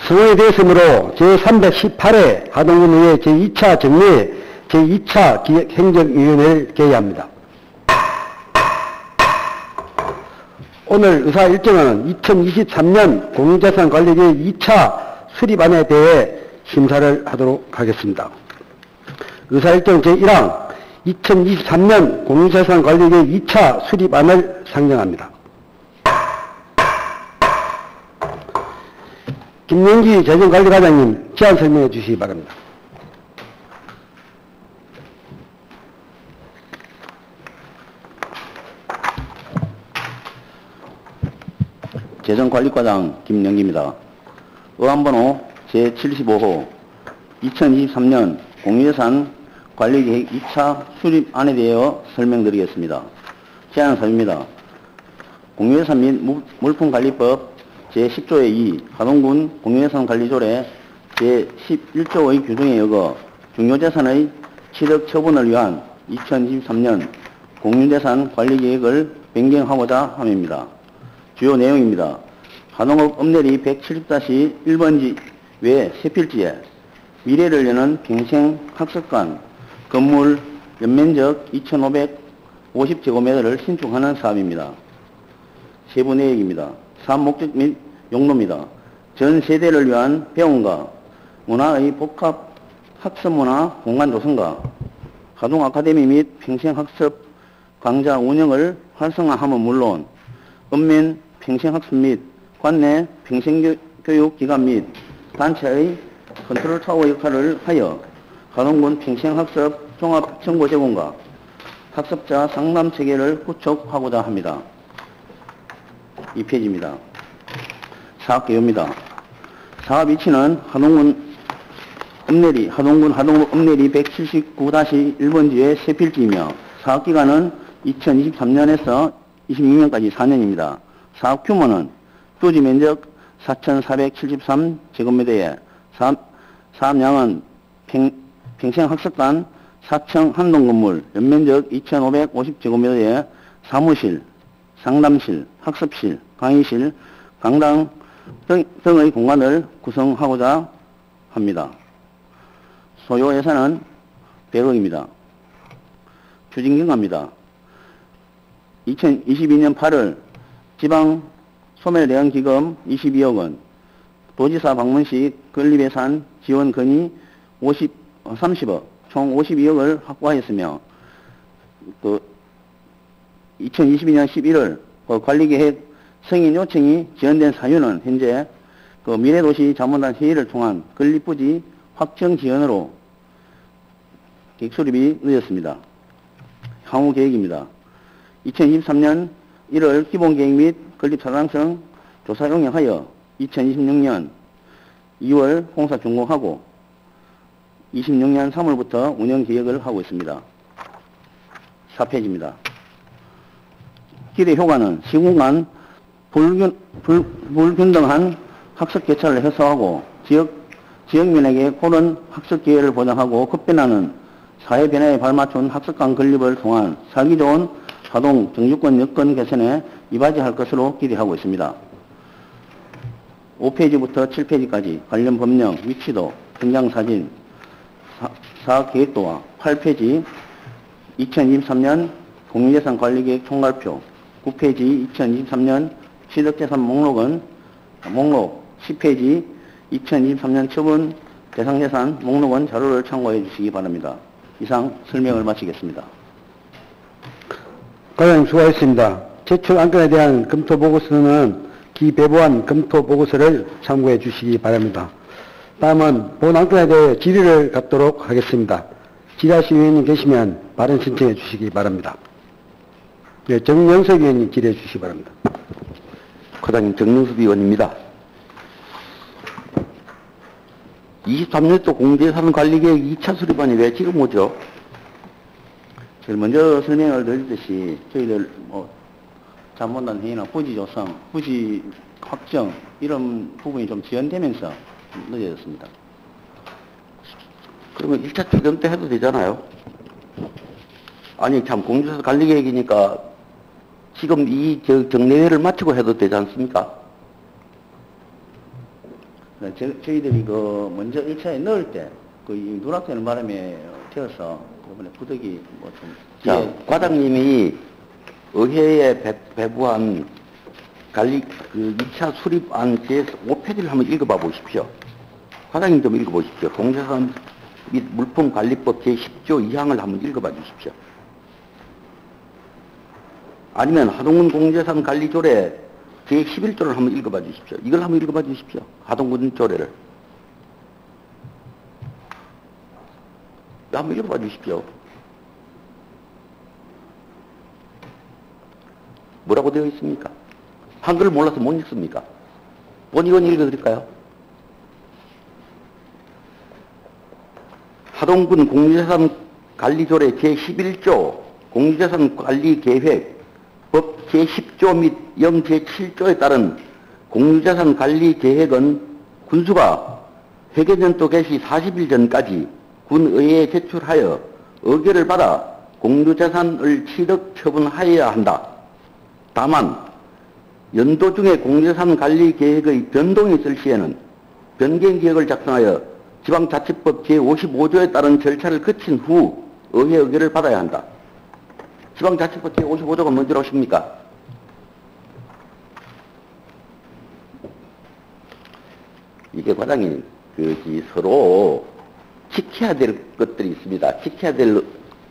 성원이 되었으므로 제318회 하동군의회 제2차 정례 제2차 기획행정위원회를 개의합니다. 오늘 의사 일정은 2023년 공유재산관리계획 2차 수립안에 대해 심사를 하도록 하겠습니다. 의사 일정 제1항 2023년 공유재산관리계획 2차 수립안을 상정합니다. 김영기 재정관리과장님 제안 설명해 주시기 바랍니다. 재정관리과장 김영기입니다. 의안번호 제75호 2023년 공유예산 관리계획 2차 수립안에 대하여 설명드리겠습니다. 제안 사유입니다. 공유예산 및 물품관리법 제10조의 2 하동군 공유예산관리조례 제11조의 규정에 의거 중요재산의 취득 처분을 위한 2023년 공유재산 관리계획을 변경하고자 함입니다. 주요 내용입니다. 하동읍 읍내리 170-1번지 외 세 필지에 미래를 여는 평생학습관 건물 연면적 2,550제곱미터를 신축하는 사업입니다. 세부 내역입니다. 사업 목적 및 용도입니다. 전 세대를 위한 배움과 문화의 복합 학습문화 공간 조성과 하동 아카데미 및 평생학습 강좌 운영을 활성화함은 물론 읍면 평생학습 및 관내 평생교육기관 및 단체의 컨트롤 타워 역할을 하여 하동군 평생학습 종합정보 제공과 학습자 상담 체계를 구축하고자 합니다. 2페이지입니다. 사업 개요입니다. 사업 위치는 하동군 읍내리 179-1번지의 세 필지이며 사업 기간은 2023년에서 26년까지 4년입니다. 사업 규모는 토지 면적 4,473제곱미터에 사업량은 평생학습관 4층 한동 건물 연면적 2,550제곱미터에 사무실, 상담실, 학습실, 강의실, 강당 등의 공간을 구성하고자 합니다. 소요 예산은 100억입니다. 추진경과입니다. 2022년 8월 지방 소멸대응기금 22억 원, 도지사 방문 시 건립예산 지원 건의 30억, 총 52억을 확보하였으며, 2022년 11월 관리계획 승인 요청이 지연된 사유는 현재 미래도시 자문단 회의를 통한 건립부지 확정 지연으로 계획 수립이 늦었습니다. 향후 계획입니다. 2023년 1월 기본계획 및 건립 타당성 조사 용역하여 2026년 2월 공사 준공하고 26년 3월부터 운영 계획을 하고 있습니다. 4페이지입니다. 기대 효과는 시군 간 불균등한 학습 격차를 해소하고 지역민에게 고른 학습 기회를 보장하고 급변하는 사회 변화에 발맞춘 학습관 건립을 통한 살기 좋은 하동 정주권 여건 개선에 이바지할 것으로 기대하고 있습니다. 5페이지부터 7페이지까지 관련 법령, 위치도, 현장사진, 사업 계획도와 8페이지 2023년 공유재산관리계획 총괄표, 9페이지 2023년 취득재산 목록 10페이지 2023년 처분 대상재산 목록은 자료를 참고해 주시기 바랍니다. 이상 설명을 마치겠습니다. 과장님 수고하셨습니다. 제출 안건에 대한 검토 보고서는 기배부한 검토 보고서를 참고해 주시기 바랍니다. 다음은 본 안건에 대해 질의를 갖도록 하겠습니다. 질의하실 위원님 계시면 발언 신청해 주시기 바랍니다. 네, 정영석 위원님 질의해 주시기 바랍니다. 과장님 정영석 위원입니다. 23년도 공유재산관리계획 2차 수립안이 왜 지금 오죠? 제일 먼저 설명을 드렸듯이 저희들 자문단 회의나 부지 조성, 부지 확정 이런 부분이 좀 지연되면서 늦어졌습니다. 그러면 1차 추경 때 해도 되잖아요. 아니 참 공유재산관리계획이니까 지금 이 정례회를 마치고 해도 되지 않습니까? 저희들이 그 먼저 1차에 넣을 때, 그 누락되는 바람에 튀어서 이번에 부득이 뭐 좀. 자, 과장님이 의회에 배부한 관리, 그 2차 수립안 제5페이지를 한번 읽어봐 보십시오. 과장님 좀 읽어보십시오. 공제산 및 물품관리법 제10조 2항을 한번 읽어봐 주십시오. 아니면 하동군 공제산 관리조례 제11조를 한번 읽어봐 주십시오. 이걸 한번 읽어봐 주십시오. 하동군 조례를. 한번 읽어봐 주십시오. 뭐라고 되어 있습니까? 한글을 몰라서 못 읽습니까? 본의원 읽어드릴까요? 하동군 공유재산 관리조례 제11조 공유재산 관리 계획 법 제10조 및 영 제7조에 따른 공유재산 관리 계획은 군수가 회계년도 개시 40일 전까지 군의회에 제출하여 의결을 받아 공유재산을 취득 처분하여야 한다. 다만 연도 중에 공유재산 관리 계획의 변동이 있을 시에는 변경 계획을 작성하여 지방자치법 제55조에 따른 절차를 거친 후 의회 의결을 받아야 한다. 지방자치법 제55조가 뭔지 아십니까? 이게 과장님, 서로 지켜야 될 것들이 있습니다. 지켜야 될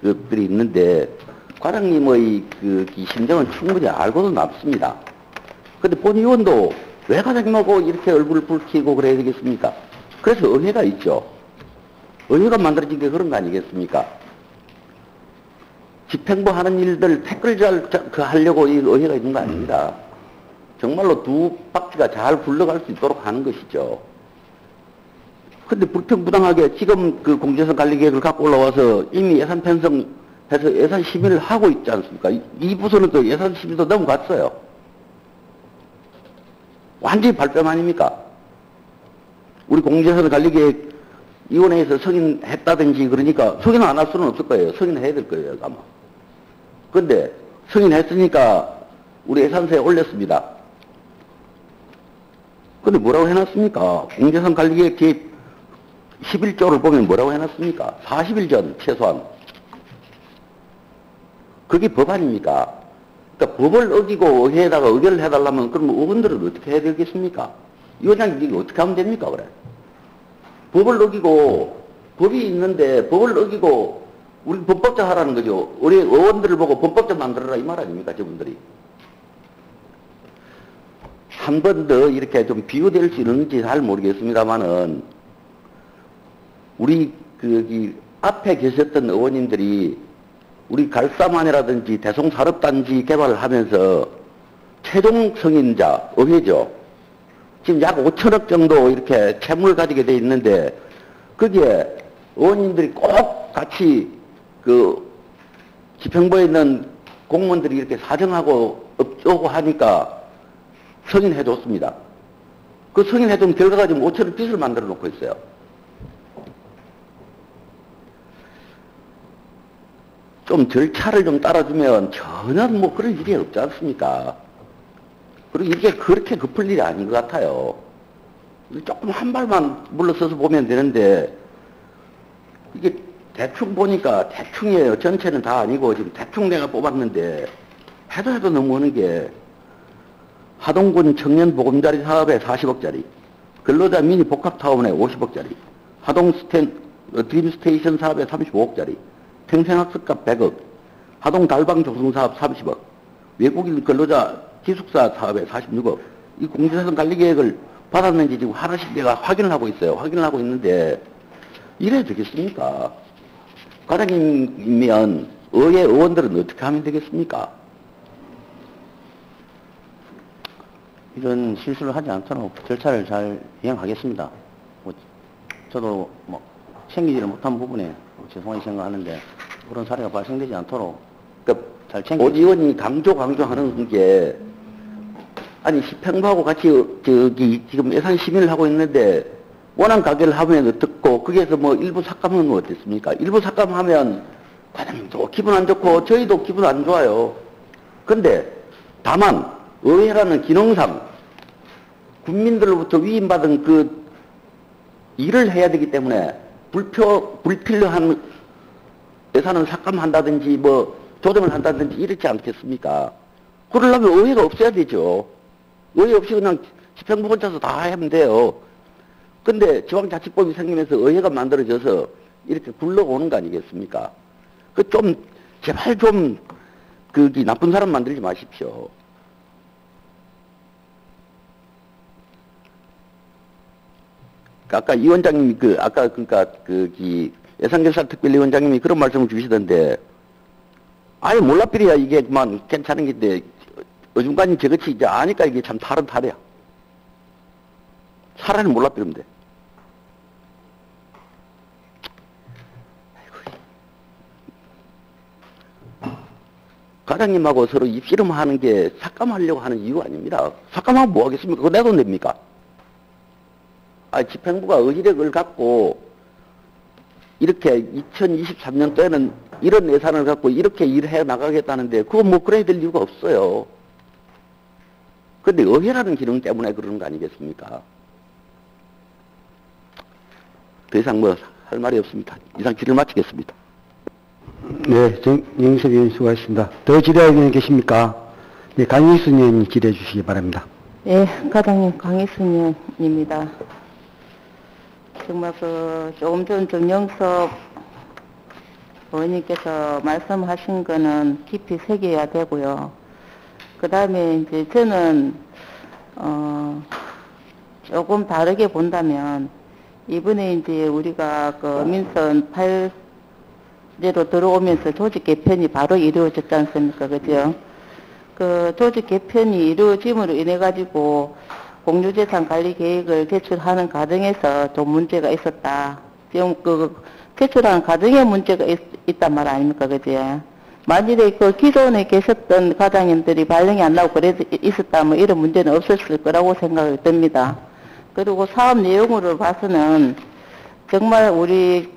것들이 있는데, 과장님의 심정은 충분히 알고도 남습니다. 근데 본의원도 왜 과장님하고 이렇게 얼굴을 붉히고 그래야 되겠습니까? 그래서 의회가 있죠. 의회가 만들어진 게 그런 거 아니겠습니까? 집행부 하는 일들 태클 하려고 이 의회가 있는 거 아닙니다. 정말로 두 바퀴가 잘 굴러갈 수 있도록 하는 것이죠. 근데 불평부당하게 지금 그 공제선 관리 계획을 갖고 올라와서 이미 예산 편성해서 예산 심의를 하고 있지 않습니까? 이 부서는 또 예산 심의도 넘어갔어요. 완전히 발뺌 아닙니까? 우리 공제선 관리 계획 위원회에서 승인했다든지 그러니까 승인 안 할 수는 없을 거예요. 승인해야 될 거예요, 아마. 근데 승인했으니까 우리 예산서에 올렸습니다. 근데 뭐라고 해놨습니까? 공제선 관리 계획 제 11조를 보면 뭐라고 해놨습니까? 40일 전 최소한. 그게 법 아닙니까? 그러니까 법을 어기고 의회에다가 의결을 해달라면 그럼 의원들은 어떻게 해야 되겠습니까? 위원장님 이게 어떻게 하면 됩니까? 그래. 법을 어기고 법이 있는데 법을 어기고 우리 범법자 하라는 거죠. 우리 의원들을 보고 범법자 만들어라 이 말 아닙니까? 저분들이. 한 번 더 이렇게 좀 비유될 수 있는지 잘 모르겠습니다만은 우리 앞에 계셨던 의원님들이 우리 갈사만이라든지 대송산업단지 개발을 하면서 최종 승인자 의회죠. 지금 약 5천억 정도 이렇게 채무를 가지게 돼 있는데 거기에 의원님들이 꼭 같이 집행부에 있는 공무원들이 이렇게 사정하고 업조고 하니까 승인해줬습니다. 그 승인해준 결과가 지금 5천억 빚을 만들어 놓고 있어요. 좀 절차를 좀 따라주면 전혀 뭐 그런 일이 없지 않습니까? 그리고 이게 그렇게 급할 일이 아닌 것 같아요. 조금 한 발만 물러서서 보면 되는데 이게 대충 보니까 대충이에요. 전체는 다 아니고 지금 대충 내가 뽑았는데 해도 넘어오는 게 하동군 청년보금자리 사업에 40억짜리, 근로자 미니 복합타운에 50억짜리, 하동 드림스테이션 사업에 35억짜리, 평생학습값 100억, 하동 달방 조성사업 30억, 외국인 근로자 기숙사 사업에 46억, 이 공제자산 관리계획을 받았는지 지금 하나씩 내가 확인을 하고 있어요. 확인을 하고 있는데, 이래야 되겠습니까? 과장님이면 의회 의원들은 어떻게 하면 되겠습니까? 이런 실수를 하지 않도록 절차를 잘 이행하겠습니다. 저도 챙기지를 못한 부분에 죄송하게 생각하는데 그런 사례가 발생되지 않도록 그러니까 잘 챙겨. 오 의원이 강조하는 게 아니 집행부하고 같이 지금 예산 심의를 하고 있는데 원안 가결을 하면 어떻고 거기에서 일부 삭감하면 어떻습니까? 일부 삭감하면 과장님도 기분 안 좋고 저희도 기분 안 좋아요. 근데 다만 의회라는 기능상 국민들로부터 위임받은 일을 해야 되기 때문에 불필요한 예산을 삭감한다든지 뭐 조정을 한다든지 이렇지 않겠습니까? 그러려면 의회가 없어야 되죠. 의회 없이 그냥 집행부 혼자서 다 하면 돼요. 근데 지방자치법이 생기면서 의회가 만들어져서 이렇게 굴러오는 거 아니겠습니까? 제발 좀, 나쁜 사람 만들지 마십시오. 아까 이 원장님이 예산결산특별위원장님이 그런 말씀을 주시던데, 아예 몰라버려야 이게 그만 괜찮은 건데, 어중간히 저것이 이제 아니까 이게 참 탈은 탈이야. 차라리 몰라버리면 돼. 과장님하고 서로 입씨름하는 게 삭감하려고 하는 이유 아닙니다. 삭감하면 뭐 하겠습니까? 그거 내 돈 냅니까? 집행부가 의지력을 갖고 이렇게 2023년도에는 이런 예산을 갖고 이렇게 일해 나가겠다는데 그건 뭐 그래야 될 이유가 없어요. 근데 의회라는 기능 때문에 그러는 거 아니겠습니까? 더 이상 뭐 할 말이 없습니다. 이상 질의를 마치겠습니다. 네, 정영석 의원 수고하셨습니다. 더 질의할 의원 계십니까? 네, 강희순 의원님 질의해 주시기 바랍니다. 예, 과장님 강희순 의원입니다. 정말 조금 전 정영석 의원님께서 말씀하신 거는 깊이 새겨야 되고요. 그 다음에 이제 저는, 조금 다르게 본다면, 이번에 이제 우리가 민선 8제로 들어오면서 조직 개편이 바로 이루어졌지 않습니까? 그죠? 조직 개편이 이루어짐으로 인해가지고 공유재산 관리 계획을 제출하는 과정에서 좀 문제가 있었다. 지금 제출하는 과정에 문제가 있단 말 아닙니까? 그죠? 만일에 기존에 계셨던 과장님들이 발령이 안 나고 그래도 있었다면 이런 문제는 없었을 거라고 생각이 듭니다. 그리고 사업 내용으로 봐서는 정말 우리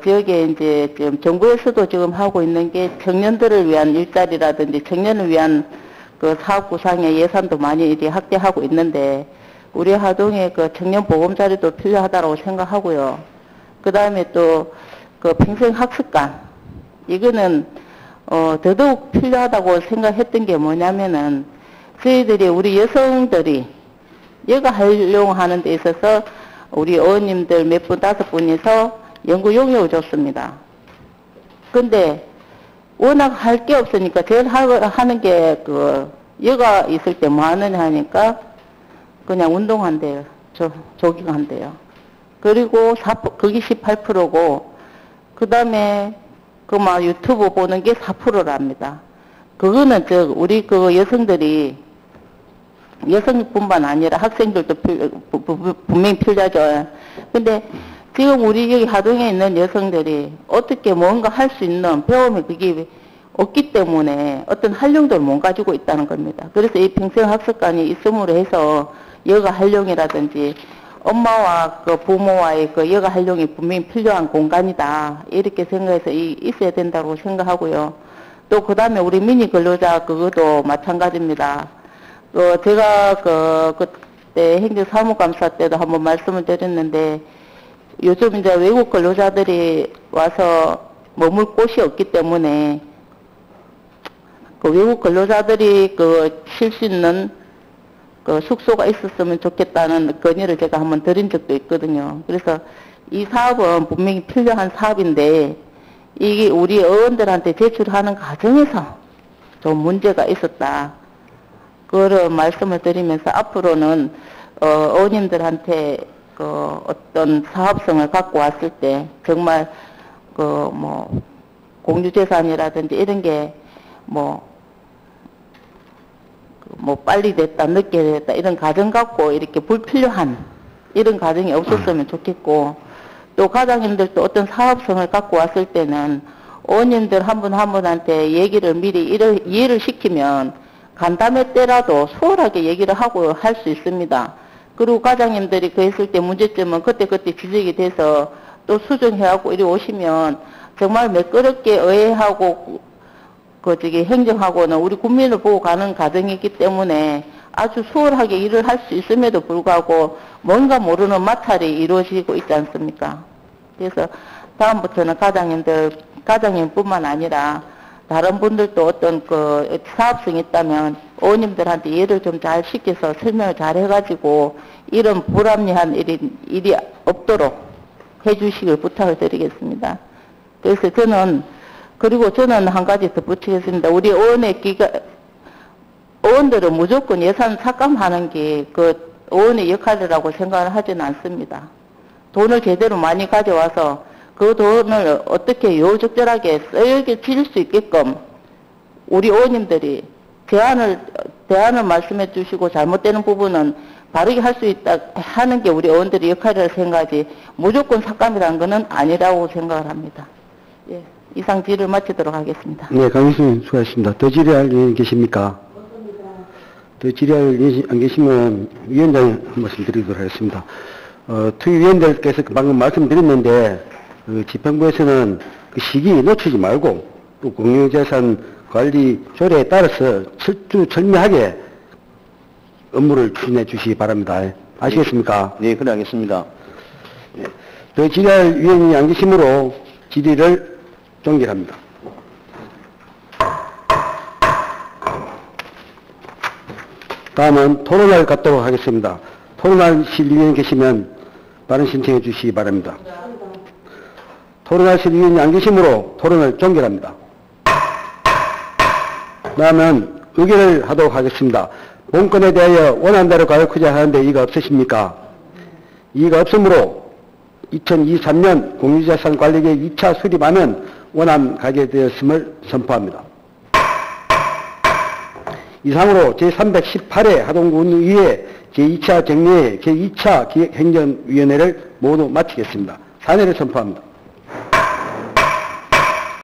지역에 이제 지금 정부에서도 지금 하고 있는 게 청년들을 위한 일자리라든지 청년을 위한 사업 구상의 예산도 많이 이제 확대하고 있는데 우리 하동에 청년 보험 자리도 필요하다고 생각하고요. 그 다음에 또 평생 학습관 이거는 더더욱 필요하다고 생각했던 게 뭐냐면은 저희들이 우리 여성들이 여가 활용하는 데 있어서 우리 의원님들 몇 분, 5분이서 연구 용역을 줬습니다. 근데 워낙 할 게 없으니까 제일 하는 게 여가 있을 때 뭐 하느냐 하니까 그냥 운동한대요. 조깅한대요. 그리고 그게 18%고 그 다음에 유튜브 보는 게 4%랍니다. 그거는 우리 여성들이 여성뿐만 아니라 학생들도 분명히 필요하죠. 근데 지금 우리 여기 하동에 있는 여성들이 어떻게 뭔가 할 수 있는 배움이 그게 없기 때문에 어떤 활용도를 못 가지고 있다는 겁니다. 그래서 이 평생학습관이 있음으로 해서 여가 활용이라든지 엄마와 부모와의 여가 활용이 분명히 필요한 공간이다. 이렇게 생각해서 있어야 된다고 생각하고요. 또 그 다음에 우리 미니 근로자 그것도 마찬가지입니다. 제가 그때 행정사무감사 때도 한번 말씀을 드렸는데 요즘 이제 외국 근로자들이 와서 머물 곳이 없기 때문에 외국 근로자들이 쉴 수 있는 숙소가 있었으면 좋겠다는 건의를 제가 한번 드린 적도 있거든요. 그래서 이 사업은 분명히 필요한 사업인데 이게 우리 의원들한테 제출하는 과정에서 좀 문제가 있었다. 그런 말씀을 드리면서 앞으로는 의원님들한테 어떤 사업성을 갖고 왔을 때 정말 공유재산이라든지 이런 게 빨리 됐다 늦게 됐다 이런 가정 갖고 이렇게 불필요한 이런 가정이 없었으면 좋겠고 또 과장님들도 어떤 사업성을 갖고 왔을 때는 의원님들 한 분 한 분한테 얘기를 미리 이해를 시키면 간담회 때라도 수월하게 얘기를 하고 할 수 있습니다. 그리고 과장님들이 했을 때 문제점은 그때그때 지적이 돼서 또 수정해갖고 이리 오시면 정말 매끄럽게 의회하고 행정하고는 우리 국민을 보고 가는 과정이기 때문에 아주 수월하게 일을 할 수 있음에도 불구하고 뭔가 모르는 마찰이 이루어지고 있지 않습니까? 그래서 다음부터는 과장님뿐만 아니라 다른 분들도 어떤 그 사업성이 있다면 의원님들한테 이해를 좀 잘 시켜서 설명을 잘 해가지고 이런 불합리한 일이 없도록 해주시길 부탁을 드리겠습니다. 그래서 그리고 저는 한 가지 더 붙이겠습니다. 우리 의원들은 무조건 예산 삭감하는 게 그 의원의 역할이라고 생각을 하지는 않습니다. 돈을 제대로 많이 가져와서 그 돈을 어떻게 요적절하게 쓰여질 수 있게끔 우리 의원님들이 대안을 말씀해 주시고 잘못되는 부분은 바르게 할 수 있다 하는 게 우리 의원들의 역할이라고 생각하지 무조건 삭감이라는 것은 아니라고 생각을 합니다. 예, 이상 질의를 마치도록 하겠습니다. 네, 강 교수님 수고하셨습니다. 더 질의할 의원 계십니까? 더 질의할 의원 안 계시면 위원장 한 말씀 드리도록 하겠습니다. 투위위원들께서 방금 말씀드렸는데 지평부에서는 그 시기 놓치지 말고 또 공유재산 관리 조례에 따라서 철두철미하게 업무를 추진해 주시기 바랍니다. 아시겠습니까? 네, 그래 하겠습니다. 더 질의할 위원이 안 계시므로 질의를 종결합니다. 다음은 토론을 갖도록 하겠습니다. 토론하실 위원이 계시면 발언 신청해 주시기 바랍니다. 토론하실 위원이 안 계시므로 토론을 종결합니다. 다음은 의결을 하도록 하겠습니다. 본건에 대하여 원하는 대로 가르치자 하는데 이의가 없으십니까? 이의가 없으므로 2023년 공유자산 관리계획 2차 수립안은 원안 가결되었음을 선포합니다. 이상으로 제318회 하동군의회 제2차 정례회 제2차 기획행정위원회를 모두 마치겠습니다. 사내를 선포합니다.